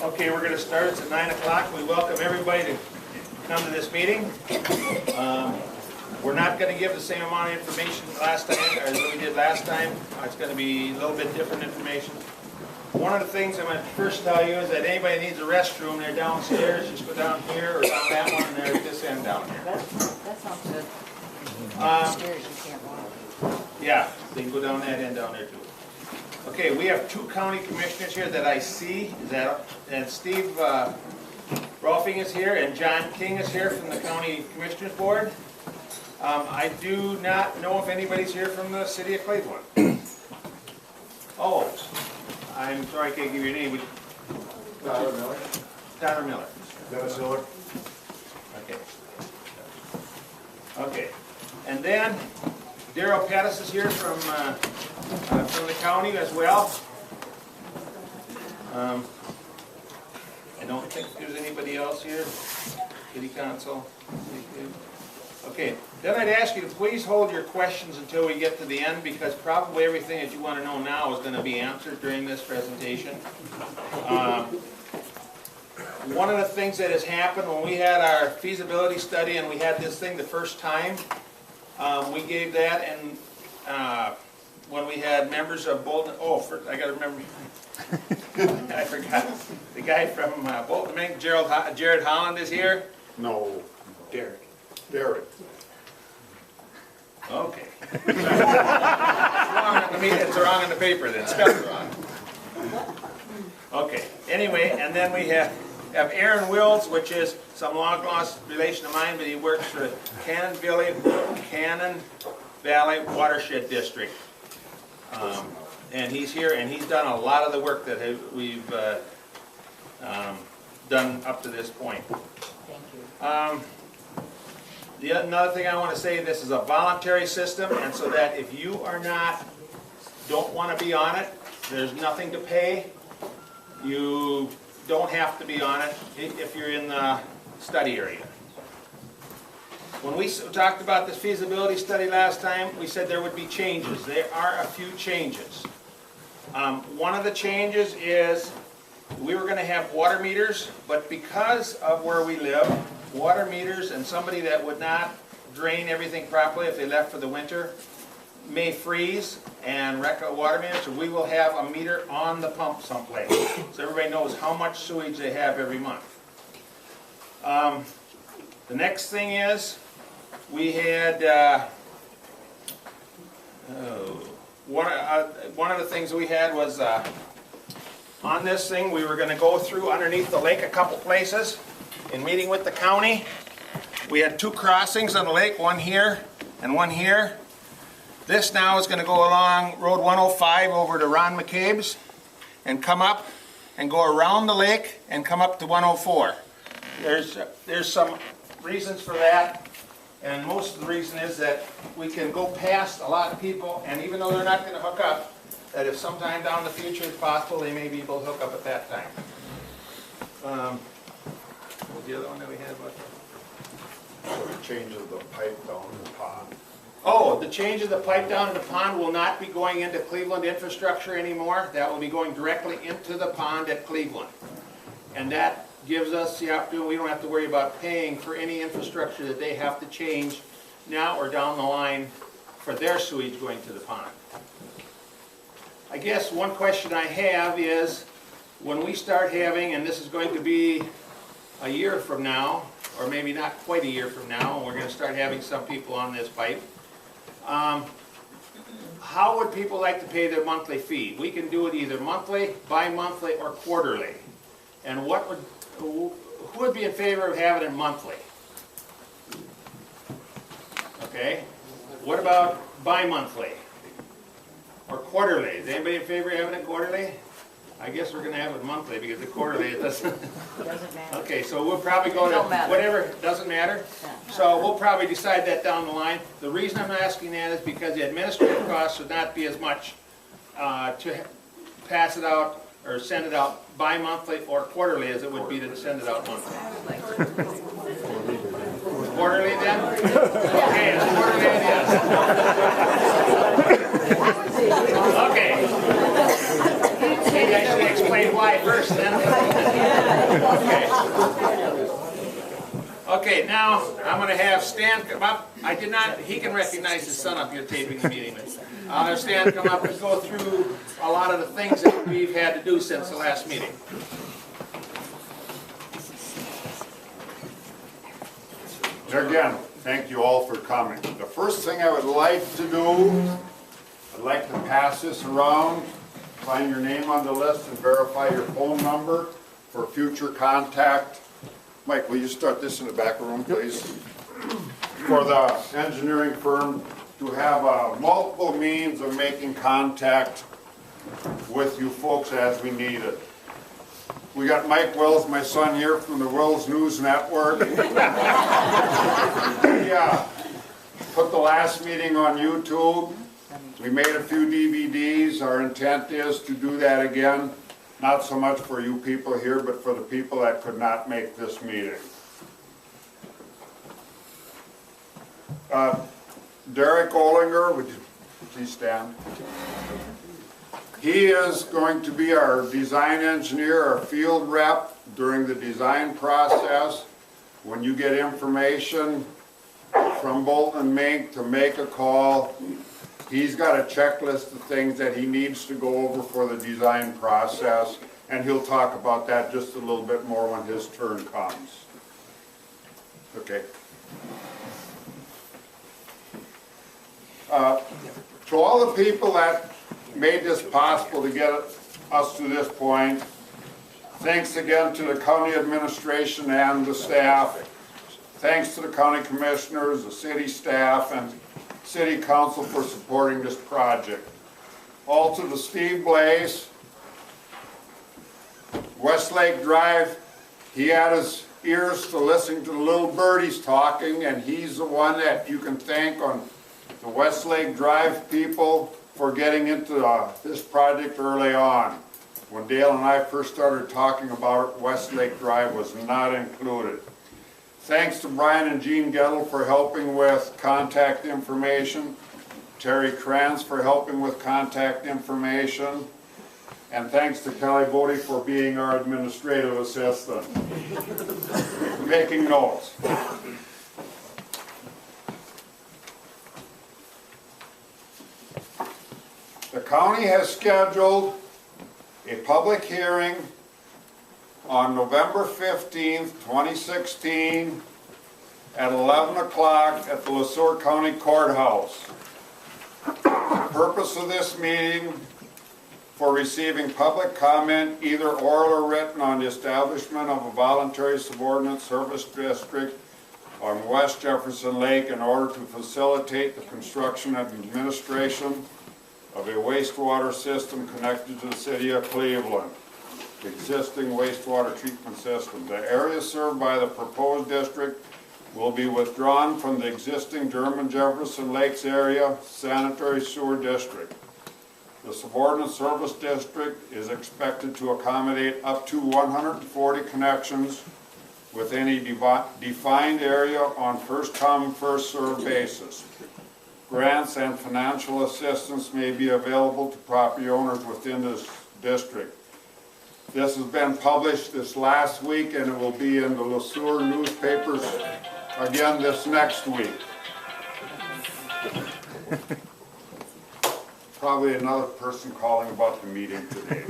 Okay, we're going to start. It's at 9 o'clock. We welcome everybody to come to this meeting. We're not going to give the same amount of information as we did last time. It's going to be a little bit different information. One of the things I'm going to first tell you is that anybody needs a restroom, they're downstairs. Just go down here or down that one, and they're at this end down here. That sounds good. Upstairs you can't walk. Yeah, they can go down that end down there too. Okay, we have two county commissioners here that I see. And Steve Rolfing is here, and John King is here from the County Commissioners Board. I do not know if anybody's here from the city of Cleveland. Oh, I'm sorry I can't give you your name. Tyler Miller. Tyler Miller. Dennis Miller. Okay. Okay. And then Daryl Pettis is here from the county as well. I don't think there's anybody else here. City Council. Okay, then I'd ask you to please hold your questions until we get to the end, because probably everything that you want to know now is going to be answered during this presentation. One of the things that has happened when we had our feasibility study and we had this thing the first time, we gave that, and when we had members of Bolton, I got to remember, I forgot, the guy from Bolton, I think Jared Holland is here. No. Derek. Derek. Okay. It's wrong in the paper then, spelled wrong. Okay, anyway, and then we have Aaron Wills, which is some long-lost relation of mine, but he works for Cannon Valley Watershed District. And he's here, and he's done a lot of the work that we've done up to this point. Thank you. Another thing I want to say, this is a voluntary system, and so that if you don't want to be on it, there's nothing to pay. You don't have to be on it if you're in the study area. When we talked about this feasibility study last time, we said there would be changes. There are a few changes. One of the changes is we were going to have water meters, but because of where we live, water meters and somebody that would not drain everything properly if they left for the winter may freeze and wreck a water meter, so we will have a meter on the pump someplace, so everybody knows how much sewage they have every month. The next thing is, we had, one of the things we had was, on this thing, we were going to go through underneath the lake a couple places. In meeting with the county, we had two crossings on the lake, one here and one here. This now is going to go along Road 105 over to Ron McCabe's and come up and go around the lake and come up to 104. There's some reasons for that, and most of the reason is that we can go past a lot of people, and even though they're not going to hook up, that if sometime down the future it's possible, they may be able to hook up at that time. What was the other one that we had? So the change of the pipe down in the pond. Oh, the change of the pipe down in the pond will not be going into Cleveland infrastructure anymore. That will be going directly into the pond at Cleveland. And that gives us the opportunity, we don't have to worry about paying for any infrastructure that they have to change now or down the line for their sewage going to the pond. I guess one question I have is, when we start having, and this is going to be a year from now, or maybe not quite a year from now, and we're going to start having some people on this pipe, how would people like to pay their monthly fee? We can do it either monthly, bi-monthly, or quarterly. And who would be in favor of having it monthly? Okay. What about bi-monthly? Or quarterly? Is anybody in favor of having it quarterly? I guess we're going to have it monthly, because the quarterly, it doesn't. Doesn't matter. Okay, so we'll probably go to whatever, doesn't matter. So we'll probably decide that down the line. The reason I'm asking that is because the administrative costs would not be as much to pass it out or send it out bi-monthly or quarterly as it would be to send it out monthly. Quarterly then? Okay, it's quarterly it is. Okay. Maybe I should explain why first then. Okay, now I'm gonna have Stan come up. I did not, he can recognize his son up here taping the meeting. I'll have Stan come up and go through a lot of the things that we've had to do since the last meeting. Again, thank you all for coming. The first thing I would like to do, I'd like to pass this around, find your name on the list and verify your phone number for future contact. Mike, will you start this in the back room, please? For the engineering firm to have multiple means of making contact with you folks as we need it. We got Mike Wells, my son here from the Wells News Network. Yeah, put the last meeting on YouTube. We made a few DVDs. Our intent is to do that again. Not so much for you people here, but for the people that could not make this meeting. Derek Olinger, would you please stand? He is going to be our design engineer, our field rep during the design process. When you get information from Bolton and Mink to make a call, he's got a checklist of things that he needs to go over for the design process, and he'll talk about that just a little bit more when his turn comes. Okay. To all the people that made this possible to get us to this point, thanks again to the county administration and the staff. Thanks to the county commissioners, the city staff, and city council for supporting this project. Also to Steve Blaze, Westlake Drive, he had his ears to listen to the little birdies talking, and he's the one that you can thank on the Westlake Drive people for getting into this project early on. When Dale and I first started talking about it, Westlake Drive was not included. Thanks to Brian and Jean Gettle for helping with contact information, Terry Kranz for helping with contact information, and thanks to Kelly Bodie for being our administrative assistant, making notes. The county has scheduled a public hearing on November 15th, 2016 at 11 o'clock at the LeSueur County Courthouse. The purpose of this meeting for receiving public comment, either oral or written, on the establishment of a voluntary subordinate service district on West Jefferson Lake in order to facilitate the construction and administration of a wastewater system connected to the city of Cleveland, the existing wastewater treatment system. The area served by the proposed district will be withdrawn from the existing German Jefferson Lakes area sanitary sewer district. The subordinate service district is expected to accommodate up to 140 connections within a defined area on first come, first served basis. Grants and financial assistance may be available to property owners within this district. This has been published this last week, and it will be in the LeSueur newspapers again this next week. Probably another person calling about the meeting today.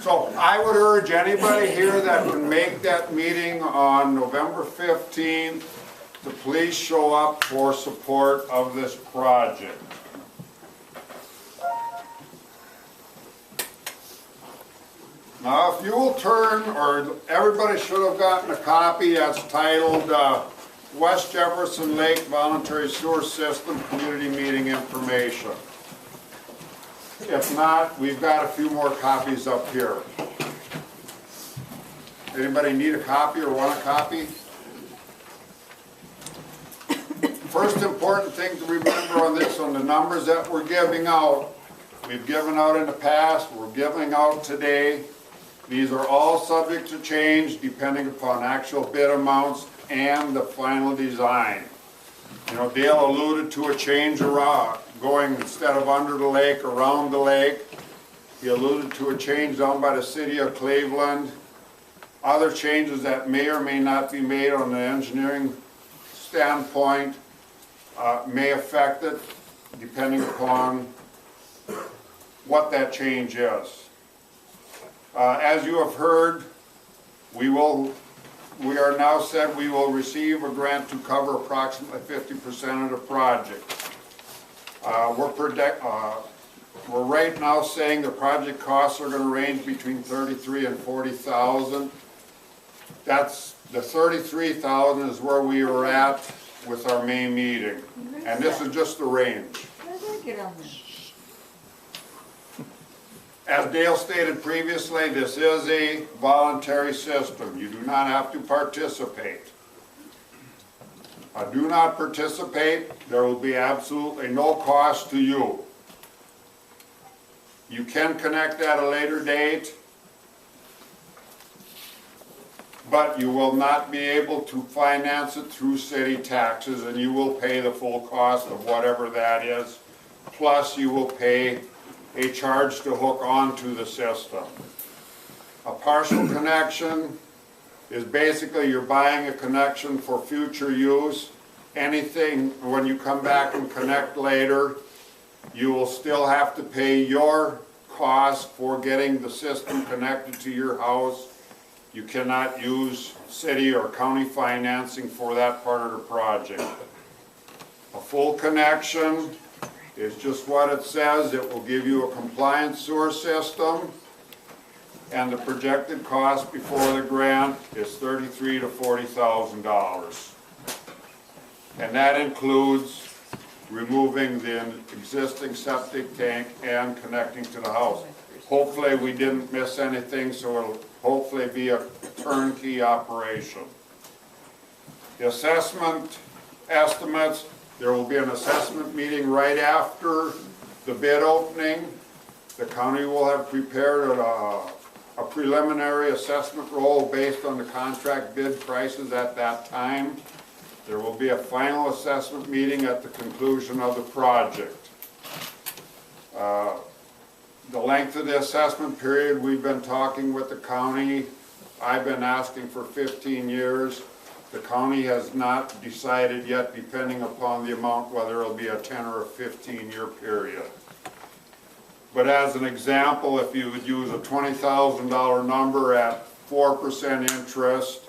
So I would urge anybody here that can make that meeting on November 15th to please show up for support of this project. Now, if you will turn, or everybody should have gotten a copy that's titled West Jefferson Lake Voluntary Sewer System Community Meeting Information. If not, we've got a few more copies up here. Anybody need a copy or want a copy? First important thing to remember on this, on the numbers that we're giving out, we've given out in the past, we're giving out today. These are all subject to change depending upon actual bid amounts and the final design. You know, Dale alluded to a change around, going instead of under the lake, around the lake. He alluded to a change down by the city of Cleveland. other changes that may or may not be made on the engineering standpoint may affect it, depending upon what that change is. As you have heard, we are now said we will receive a grant to cover approximately 50% of the project. We're right now saying the project costs are going to range between $33,000 and $40,000. That's the $33,000 is where we were at with our May meeting, and this is just the range. How did I get on this? As Dale stated previously, this is a voluntary system. You do not have to participate. Do not participate, there will be absolutely no cost to you. You can connect at a later date, but you will not be able to finance it through city taxes, and you will pay the full cost of whatever that is. Plus, you will pay a charge to hook onto the system. A partial connection is basically you're buying a connection for future use. Anything, when you come back and connect later, you will still have to pay your cost for getting the system connected to your house. You cannot use city or county financing for that part of the project. A full connection is just what it says. It will give you a compliant sewer system, and the projected cost before the grant is $33,000 to $40,000. And that includes removing the existing septic tank and connecting to the house. Hopefully we didn't miss anything, so it'll hopefully be a turnkey operation. The assessment estimates, there will be an assessment meeting right after the bid opening. The county will have prepared a preliminary assessment roll based on the contract bid prices at that time. There will be a final assessment meeting at the conclusion of the project. The length of the assessment period, we've been talking with the county. I've been asking for 15 years. The county has not decided yet, depending upon the amount, whether it'll be a 10 or a 15-year period. But as an example, if you would use a $20,000 number at 4% interest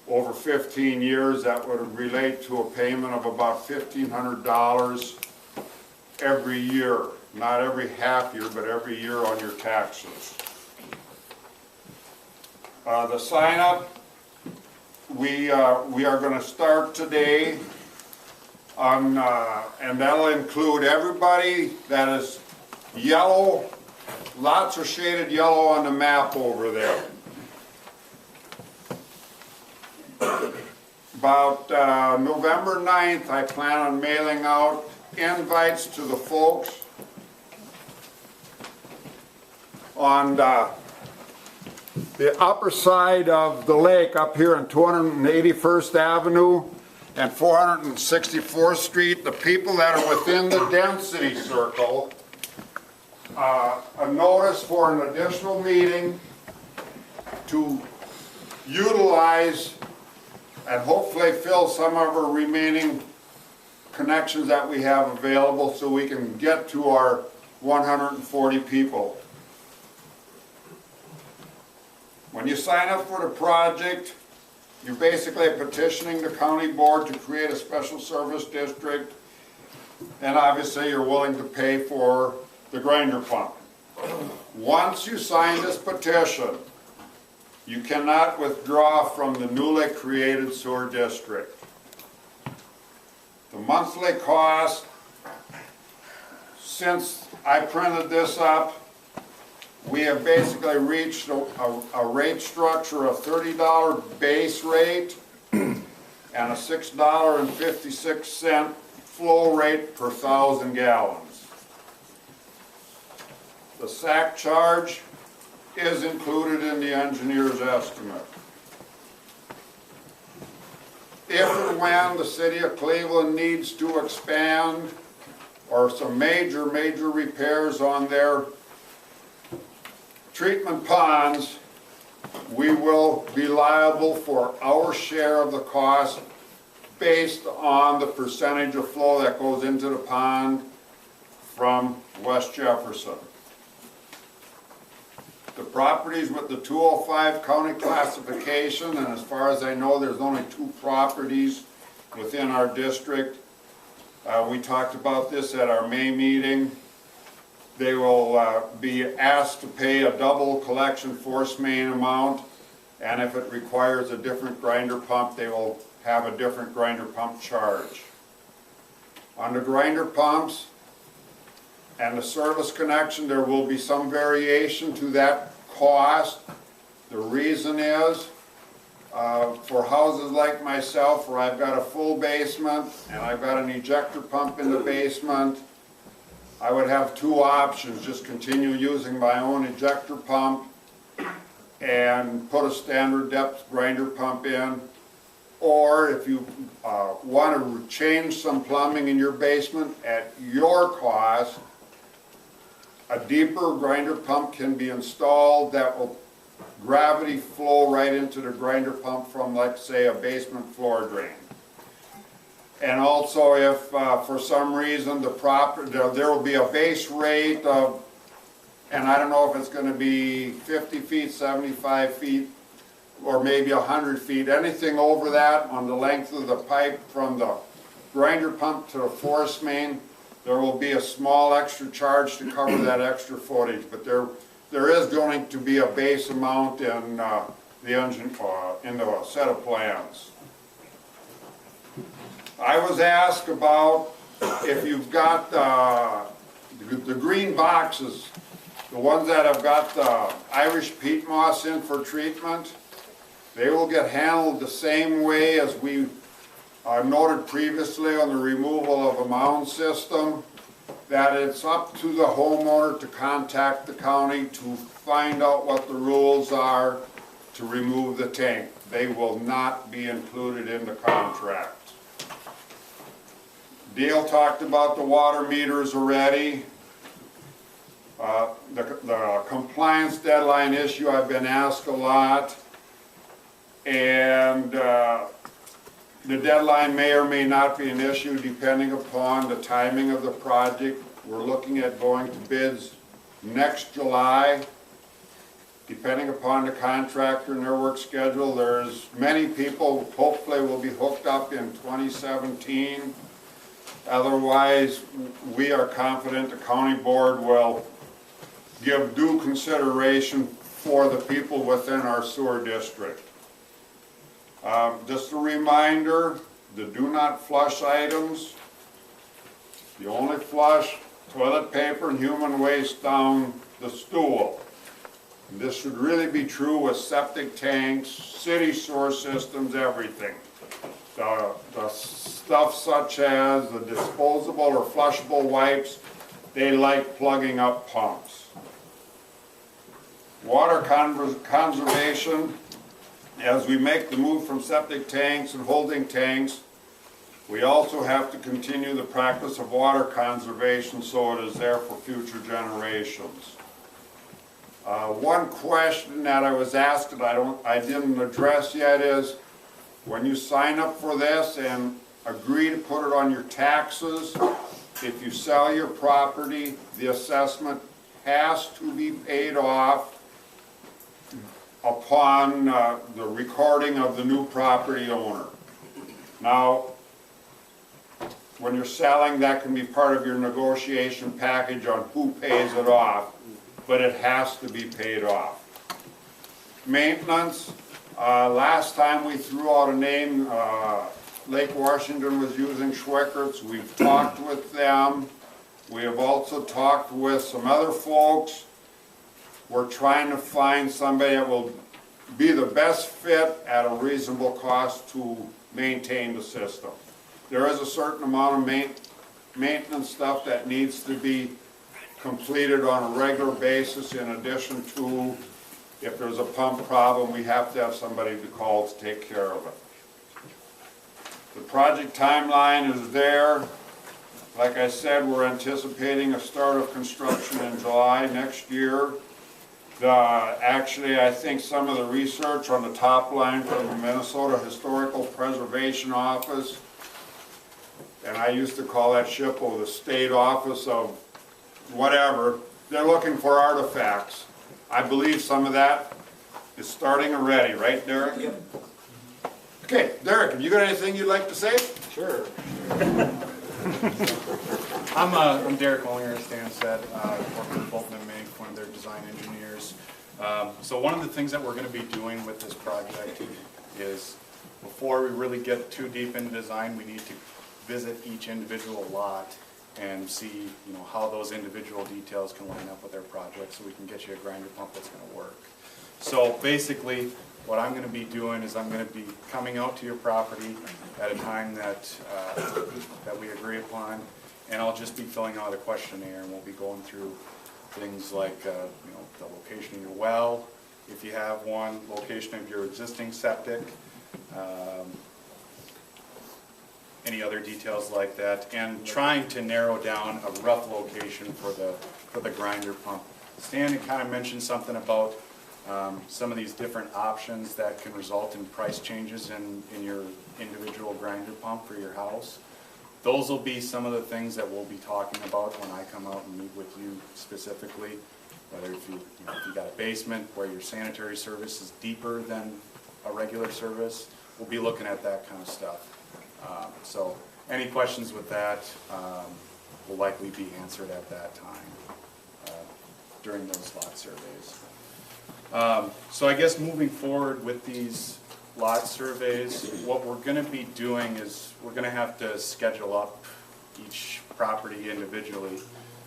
over 15 years, that would relate to a payment of about $1,500 every year. Not every half year, but every year on your taxes. The sign up, we are going to start today on, and that'll include everybody that is yellow, lots of shaded yellow on the map over there. About November 9th, I plan on mailing out invites to the folks on the upper side of the lake up here on 281st Avenue and 464th Street. The people that are within the density circle, a notice for an additional meeting to utilize and hopefully fill some of our remaining connections that we have available so we can get to our 140 people. When you sign up for the project, you're basically petitioning the county board to create a special service district, and obviously you're willing to pay for the grinder pump. Once you sign this petition, you cannot withdraw from the newly created sewer district. The monthly cost, since I printed this up, we have basically reached a rate structure of $30 base rate and a $6.56 flow rate per 1,000 gallons. The SAC charge is included in the engineer's estimate. If and when the city of Cleveland needs to expand or some major repairs on their treatment ponds, we will be liable for our share of the cost based on the percentage of flow that goes into the pond from West Jefferson. The properties with the 205 county classification, and as far as I know, there's only 2 properties within our district. We talked about this at our May meeting. They will be asked to pay a double collection force main amount, and if it requires a different grinder pump, they will have a different grinder pump charge. On the grinder pumps and the service connection, there will be some variation to that cost. The reason is, for houses like myself where I've got a full basement and I've got an ejector pump in the basement, I would have 2 options: just continue using my own ejector pump and put a standard depth grinder pump in, or if you want to change some plumbing in your basement at your cost, a deeper grinder pump can be installed that will gravity flow right into the grinder pump from, like, say, a basement floor drain. And also, if for some reason there will be a base rate of, and I don't know if it's going to be 50 feet, 75 feet, or maybe 100 feet, anything over that on the length of the pipe from the grinder pump to the force main, there will be a small extra charge to cover that extra footage. But there is going to be a base amount in the engine, in the set of plans. I was asked about if you've got the green boxes, the ones that have got the Irish peat moss in for treatment. They will get handled the same way as we noted previously on the removal of a mound system, that it's up to the homeowner to contact the county to find out what the rules are to remove the tank. They will not be included in the contract. Dale talked about the water meters already. The compliance deadline issue, I've been asked a lot, and the deadline may or may not be an issue depending upon the timing of the project. We're looking at going to bids next July. Depending upon the contractor and their work schedule, there's many people hopefully will be hooked up in 2017. Otherwise, we are confident the county board will give due consideration for the people within our sewer district. Just a reminder, the do not flush items, you only flush toilet paper and human waste down the stool. And this should really be true with septic tanks, city sewer systems, everything. The stuff such as the disposable or flushable wipes, they like plugging up pumps. Water conservation, as we make the move from septic tanks and holding tanks, we also have to continue the practice of water conservation so it is there for future generations. One question that I was asked that I didn't address yet is, when you sign up for this and agree to put it on your taxes, if you sell your property, the assessment has to be paid off upon the recording of the new property owner. Now, when you're selling, that can be part of your negotiation package on who pays it off, but it has to be paid off. Maintenance, last time we threw out a name, Lake Washington was using Schwickert's. We've talked with them. We have also talked with some other folks. We're trying to find somebody that will be the best fit at a reasonable cost to maintain the system. There is a certain amount of maintenance stuff that needs to be completed on a regular basis, in addition to, if there's a pump problem, we have to have somebody to call to take care of it. The project timeline is there. Like I said, we're anticipating a start of construction in July next year. Actually, I think some of the research on the top line from the Minnesota Historical Preservation Office, and I used to call that SHPO the State Office of whatever, they're looking for artifacts. I believe some of that is starting already, right, Derek? Yep. Okay, Derek, have you got anything you'd like to say? Sure. I'm Derek Olinger, as Dan said, work with Bolton and Mink, one of their design engineers. So one of the things that we're going to be doing with this project is, before we really get too deep into design, we need to visit each individual lot and see, how those individual details can line up with their project, so we can get you a grinder pump that's going to work. So basically, what I'm going to be doing is I'm going to be coming out to your property at a time that we agree upon, and I'll just be filling out a questionnaire, and we'll be going through things like the location of your well, if you have one, location of your existing septic, any other details like that, and trying to narrow down a rough location for the grinder pump. Stan had kind of mentioned something about some of these different options that can result in price changes in your individual grinder pump for your house. Those will be some of the things that we'll be talking about when I come out and meet with you specifically. Whether if you got a basement where your sanitary service is deeper than a regular service, we'll be looking at that kind of stuff. So any questions with that will likely be answered at that time during those lot surveys. So I guess moving forward with these lot surveys, what we're going to be doing is we're going to have to schedule up each property individually.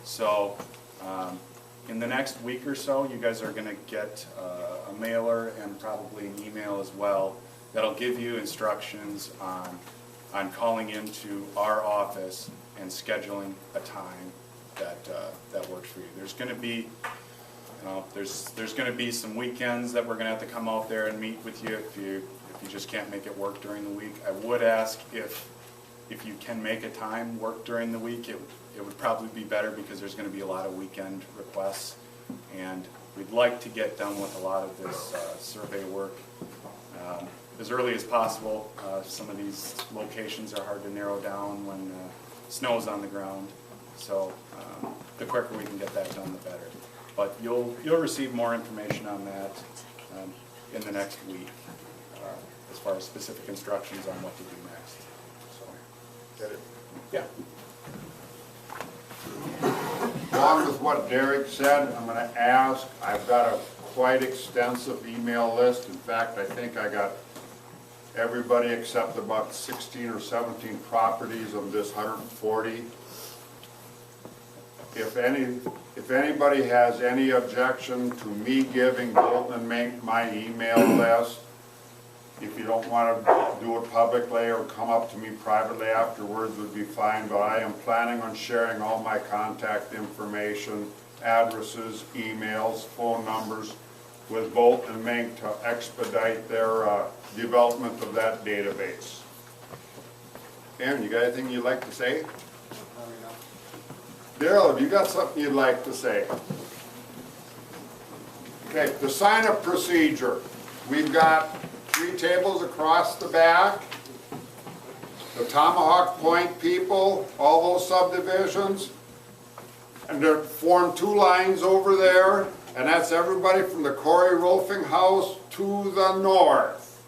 So in the next week or so, you guys are going to get a mailer and probably an email as well that'll give you instructions on calling into our office and scheduling a time that works for you. There's going to be there's going to be some weekends that we're going to have to come out there and meet with you if you just can't make it work during the week. I would ask if you can make a time work during the week, it would probably be better, because there's going to be a lot of weekend requests, and we'd like to get done with a lot of this survey work as early as possible. Some of these locations are hard to narrow down when snow's on the ground, so the quicker we can get that done, the better. But you'll receive more information on that in the next week, as far as specific instructions on what to do next. So, is that it? Yeah. Along with what Derek said, I'm going to ask, I've got a quite extensive email list. In fact, I think I got everybody except about 16 or 17 properties of this 140. If anybody has any objection to me giving Bolton and Mink my email list, if you don't want to do it publicly or come up to me privately afterwards, would be fine, but I am planning on sharing all my contact information, addresses, emails, phone numbers with Bolton and Mink to expedite their development of that database. Aaron, you got anything you'd like to say? Daryl, have you got something you'd like to say? Okay, the sign-up procedure. We've got 3 tables across the back. The Tomahawk Point people, all those subdivisions. And they form 2 lines over there, and that's everybody from the Corey Roofing House to the north.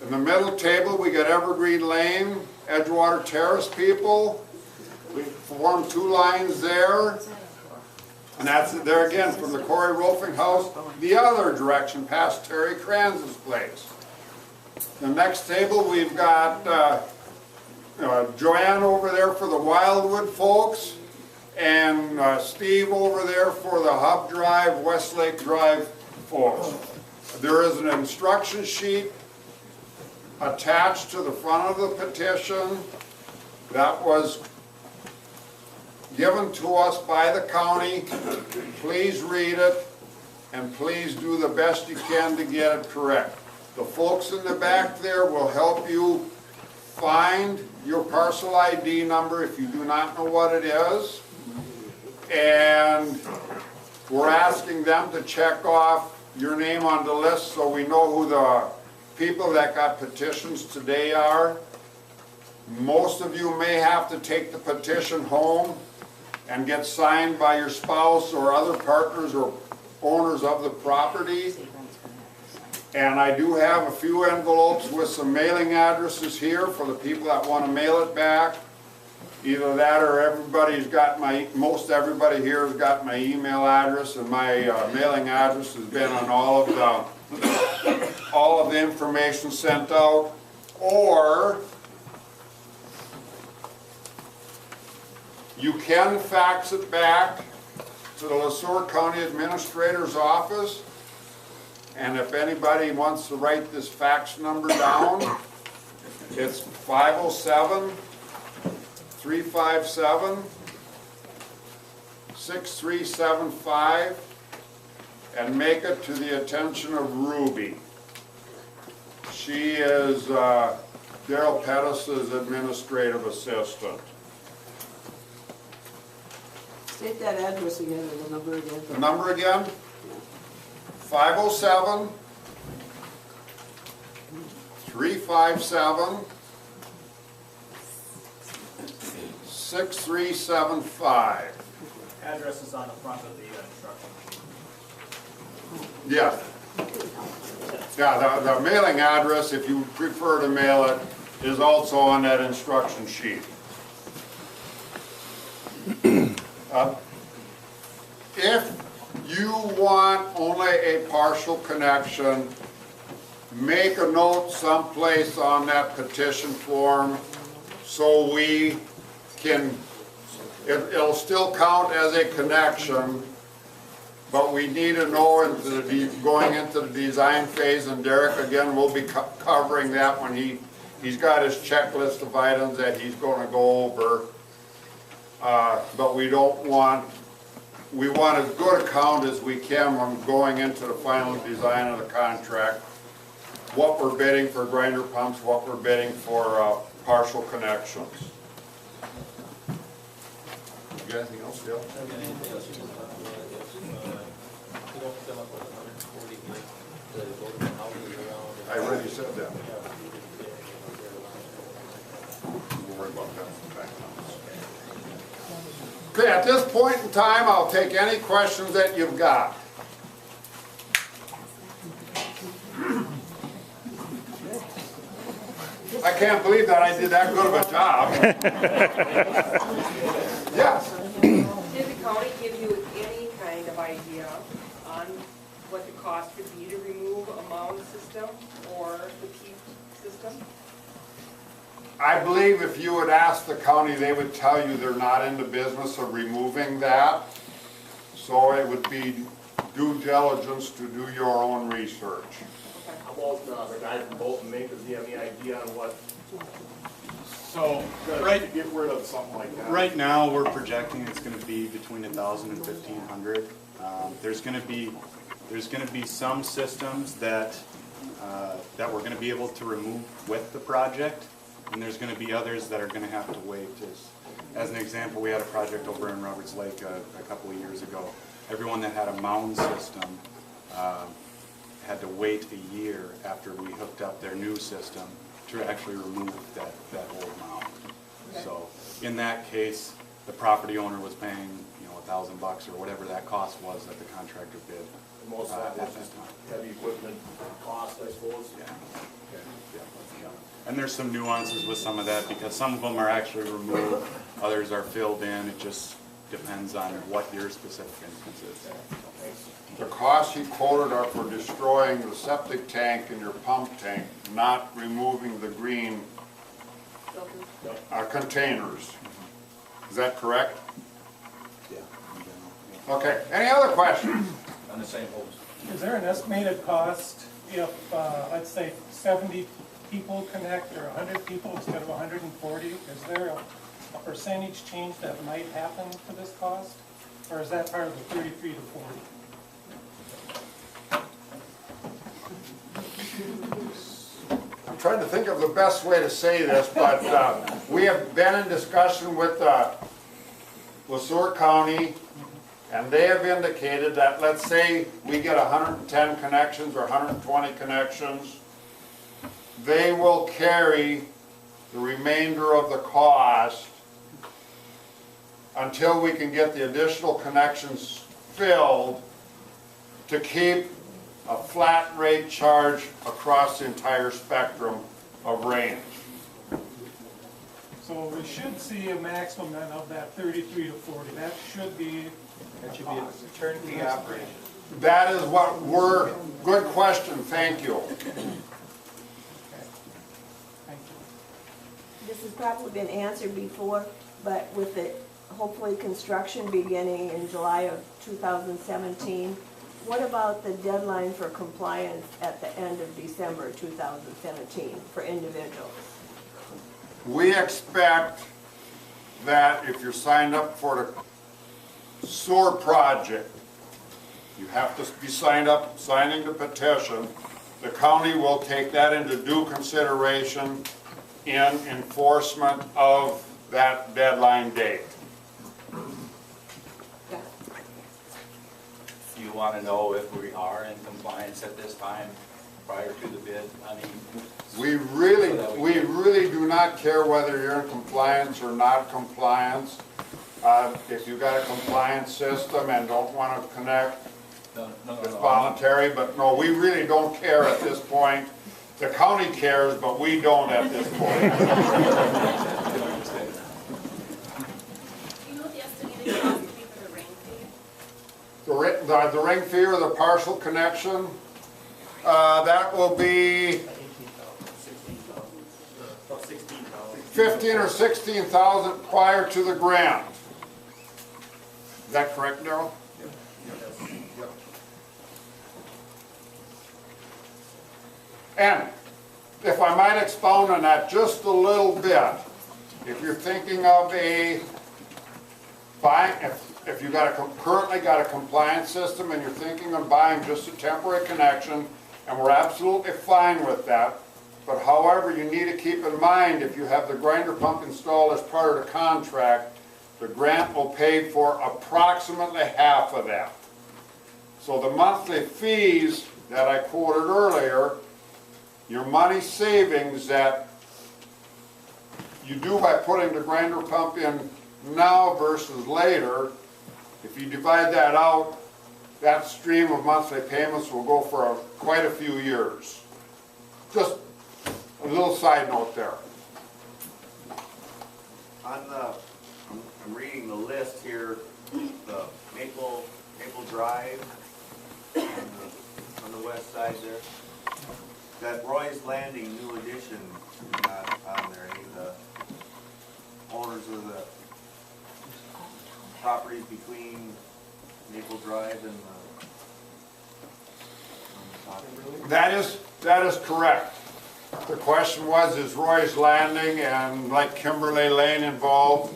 In the middle table, we got Evergreen Lane, Edgewater Terrace people. We form 2 lines there, and that's there again from the Corey Roofing House, the other direction past Terry Kranz's place. The next table we've got Joanne over there for the Wildwood folks, and Steve over there for the Hub Drive, Westlake Drive folks. There is an instruction sheet attached to the front of the petition that was given to us by the county. Please read it, and please do the best you can to get it correct. The folks in the back there will help you find your parcel ID number if you do not know what it is. And we're asking them to check off your name on the list so we know who the people that got petitions today are. Most of you may have to take the petition home and get signed by your spouse or other partners or owners of the property. And I do have a few envelopes with some mailing addresses here for the people that want to mail it back. Either that or everybody's got most everybody here has got my email address, and my mailing address has been on all of the information sent out. Or you can fax it back to the LeSueur County Administrator's Office. And if anybody wants to write this fax number down, it's 507-357-6375, and make it to the attention of Ruby. She is Daryl Pettis' administrative assistant. State that address again and the number again. The number again? 507-357-6375. Address is on the front of the instruction sheet. Yeah. Yeah, the mailing address, if you prefer to mail it, is also on that instruction sheet. If you want only a partial connection, make a note someplace on that petition form so we can, it'll still count as a connection, but we need to know going into the design phase, and Derek again will be covering that when he's got his checklist of items that he's going to go over. But we want as good a count as we can when going into the final design of the contract. What we're bidding for grinder pumps, what we're bidding for partial connections. You got anything else, Dale? I already said that. We'll worry about that in fact. Okay, at this point in time, I'll take any questions that you've got. I can't believe that I did that good of a job. Yes? Did the county give you any kind of idea on what the cost would be to remove a mound system or the peak system? I believe if you would ask the county, they would tell you they're not in the business of removing that. So it would be due diligence to do your own research. How about the guy from Bolton Make, does he have any idea on what So, to get rid of something like that? right now, we're projecting it's gonna be between 1,000 and 1,500. There's gonna be some systems that we're gonna be able to remove with the project, and there's gonna be others that are gonna have to wait. As an example, we had a project over in Roberts Lake a couple of years ago. Everyone that had a mound system had to wait a year after we hooked up their new system to actually remove that old mound. So in that case, the property owner was paying, $1,000 or whatever that cost was that the contractor bid. Most of at that was that just time. heavy equipment cost, I suppose. Yeah. And there's some nuances with some of that because some of them are actually removed, others are filled in. It just depends on what your specific instance is. The costs he quoted are for destroying the septic tank and your pump tank, not removing the green containers. Is that correct? Yeah. Okay, any other questions? On the same hose. Is there an estimated cost if, let's say, 70 people connect or 100 people instead of 140? Is there a percentage change that might happen to this cost? Or is that part of the 33 to 40? I'm trying to think of the best way to say this, but we have been in discussion with LeSueur County And they have indicated that, let's say we get 110 connections or 120 connections, they will carry the remainder of the cost until we can get the additional connections filled to keep a flat rate charge across the entire spectrum of range. So we should see a maximum then of that 33 to 40. That should be a turnkey operation. That is what we're, good question, thank you. Thank you. This has probably been answered before, but with the, hopefully, construction beginning in July of 2017, what about the deadline for compliance at the end of December 2017 for individuals? We expect that if you're signed up for the sewer project, you have to be signed up, signing the petition. The county will take that into due consideration in enforcement of that deadline date. You want to know if we are in compliance at this time prior to the bid? I mean, We really do not care whether you're in compliance or not compliance. If you've got a compliance system and don't want to connect, it's voluntary, but no, we really don't care at this point. The county cares, but we don't at this point. Do you know what the estimated cost would be for the ring fee? The ring fee or the partial connection, that will be 15 or 16,000 prior to the grant. Is that correct, Darrell? And if I might expound on that just a little bit, if you're thinking of if you currently got a compliance system and you're thinking of buying just a temporary connection, and we're absolutely fine with that, but however, you need to keep in mind if you have the grinder pump installed as part of the contract, the grant will pay for approximately half of that. So the monthly fees that I quoted earlier, your money savings that you do by putting the grinder pump in now versus later, if you divide that out, that stream of monthly payments will go for quite a few years. Just a little side note there. I'm reading the list here, the Maple Drive on the west side there. That Roy's Landing new addition is not on there. Any of the owners of the properties between Maple Drive and the That is correct. The question was, is Roy's Landing and like Kimberly Lane involved?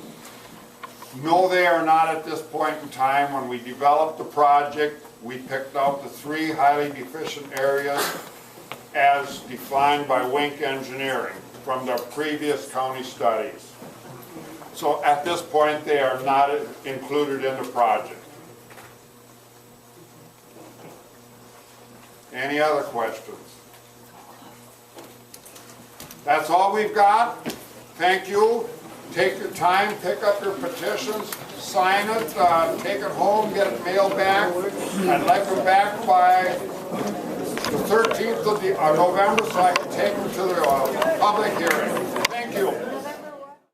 No, they are not at this point in time. When we developed the project, we picked out the 3 highly deficient areas as defined by Wink Engineering from the previous county studies. So at this point, they are not included in the project. Any other questions? That's all we've got. Thank you. Take your time, pick up your petitions, sign it, take it home, get it mailed back. I'd like them back by the 13th of November so I can take them to the public hearing.